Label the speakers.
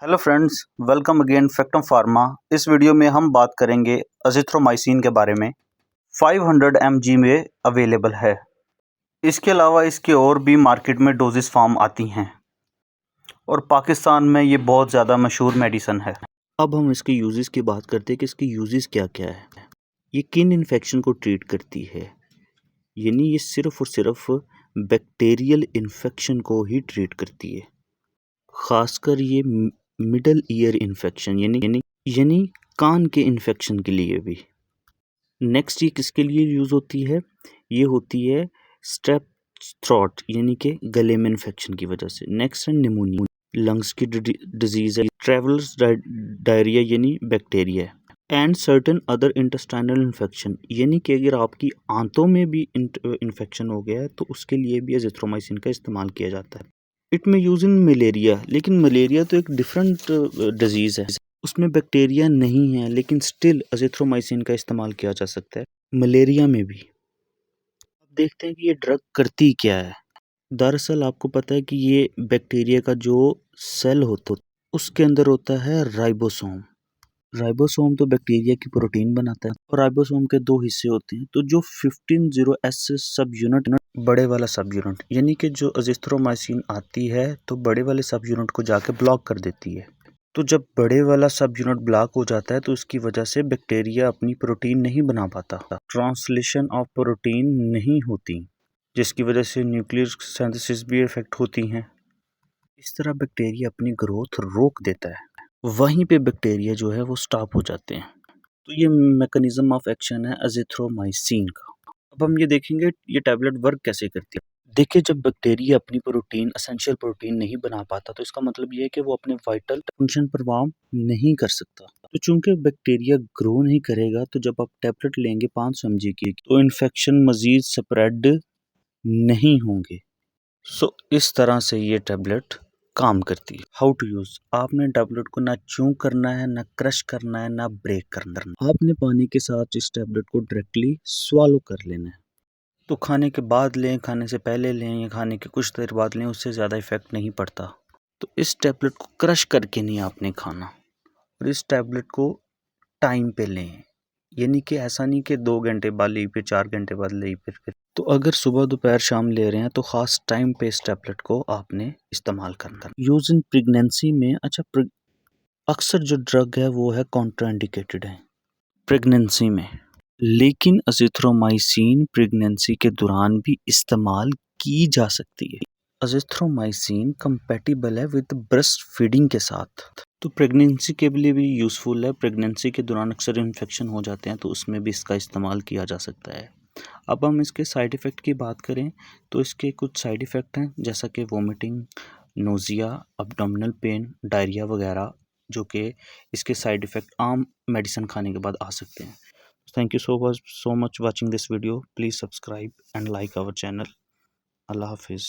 Speaker 1: Hello friends, welcome again Factum Pharma. इस video में हम बात करेंगे अजिथ्रोमाइसिन के बारे में। 500 mg में अवेलेबल है। इसके अलावा इसके और भी मार्केट में डोजेस फॉर्म आती हैं और पाकिस्तान में ये बहुत ज़्यादा मशहूर मेडिसन है।
Speaker 2: अब हम इसके यूजेस की बात करते हैं कि इसके यूजेस क्या क्या है। ये किन इन्फेक्शन को ट्रीट करती है, यानी ये सिर्फ और सिर्फ बैक्टीरियल इन्फेक्शन को ही ट्रीट करती है। ख़ासकर ये मिडल ईयर इन्फेक्शन यानी कान के इन्फेक्शन के लिए भी। नेक्स्ट ये किसके लिए यूज़ होती है? ये होती है स्ट्रेप थ्रोट यानी कि गले में इन्फेक्शन की वजह से। नेक्स्ट है निमोनिया, लंग्स की डिजीज़ है। ट्रेवलर्स डायरिया यानी bacteria and certain other intestinal infection, यानी कि अगर आपकी आंतों में भी इन्फेक्शन हो गया है तो उसके लिए भी एजिथ्रोमाइसिन का इस्तेमाल किया जाता है। इट में यूज इन मलेरिया, लेकिन मलेरिया तो एक डिफरेंट डिजीज़ है, उसमें बैक्टीरिया नहीं है, लेकिन स्टिल एजिथ्रोमाइसिन का इस्तेमाल किया जा सकता है मलेरिया में भी। अब देखते हैं कि ये ड्रग करती क्या है। दरअसल आपको पता है कि ये बैक्टीरिया का जो सेल होता है उसके अंदर होता है राइबोसोम। राइबोसोम तो बैक्टीरिया की प्रोटीन बनाता है और राइबोसोम के दो हिस्से होते हैं। तो जो 15-0S सब यूनिट, बड़े वाला सब यूनिट, यानी कि जो एजिथ्रोमाइसिन आती है तो बड़े वाले सब यूनिट को जाके ब्लॉक कर देती है। तो जब बड़े वाला सब यूनिट ब्लॉक हो जाता है तो उसकी वजह से बैक्टीरिया अपनी प्रोटीन नहीं बना पाता, ट्रांसलेशन ऑफ प्रोटीन नहीं होती, जिसकी वजह से न्यूक्लियर सिंथेसिस भी इफेक्ट होती हैं। इस तरह बैक्टीरिया अपनी ग्रोथ रोक देता है, वहीं पे बैक्टीरिया जो है वो स्टॉप हो जाते हैं। तो ये मैकेनिज्म ऑफ एक्शन है एजिथ्रोमाइसिन का। अब हम ये देखेंगे ये टैबलेट वर्क कैसे करती है। देखिए, जब बैक्टीरिया अपनी प्रोटीन, एसेंशियल प्रोटीन नहीं बना पाता तो इसका मतलब ये है कि वो अपने वाइटल फंक्शन परफॉर्म नहीं कर सकता। तो चूंकि बैक्टीरिया ग्रो नहीं करेगा तो जब आप टैबलेट लेंगे 500 mg की तो इन्फेक्शन मजीद स्प्रेड नहीं होंगे। सो इस तरह से ये टैबलेट काम करती है। हाउ टू यूज, आपने टैबलेट को ना च्यू करना है, ना क्रश करना है, ना ब्रेक करना है। आपने पानी के साथ इस टैबलेट को डायरेक्टली स्वालो कर लेना है। तो खाने के बाद लें, खाने से पहले लें या खाने के कुछ देर बाद लें, उससे ज़्यादा इफेक्ट नहीं पड़ता। तो इस टैबलेट को क्रश करके नहीं आपने खाना और इस टैबलेट को टाइम पे लें, यानी कि ऐसा नहीं कि 2 घंटे बाद ली फिर 4 घंटे बाद ली फिर। तो अगर सुबह दोपहर शाम ले रहे हैं तो ख़ास टाइम पे इस टैबलेट को आपने इस्तेमाल करना। यूज़ इन प्रेगनेंसी में, अच्छा अक्सर जो ड्रग है वो है कॉन्ट्राइंडिकेटेड है प्रेगनेंसी में, लेकिन अजिथ्रोमाइसिन प्रेगनेंसी के दौरान भी इस्तेमाल की जा सकती है। अजिथ्रोमाइसिन कंपैटिबल है विद ब्रेस्ट फीडिंग के साथ, तो प्रेगनेंसी के लिए भी यूज़फुल है। प्रेगनेंसी के दौरान अक्सर इन्फेक्शन हो जाते हैं तो उसमें भी इसका इस्तेमाल किया जा सकता है। अब हम इसके साइड इफ़ेक्ट की बात करें तो इसके कुछ साइड इफ़ेक्ट हैं, जैसा कि vomiting, nausea, abdominal pain, diarrhoea वगैरह, जो कि इसके साइड इफ़ेक्ट आम मेडिसिन खाने के बाद आ सकते हैं। Thank you so much watching this video. Please subscribe and like our channel. Allah Hafiz.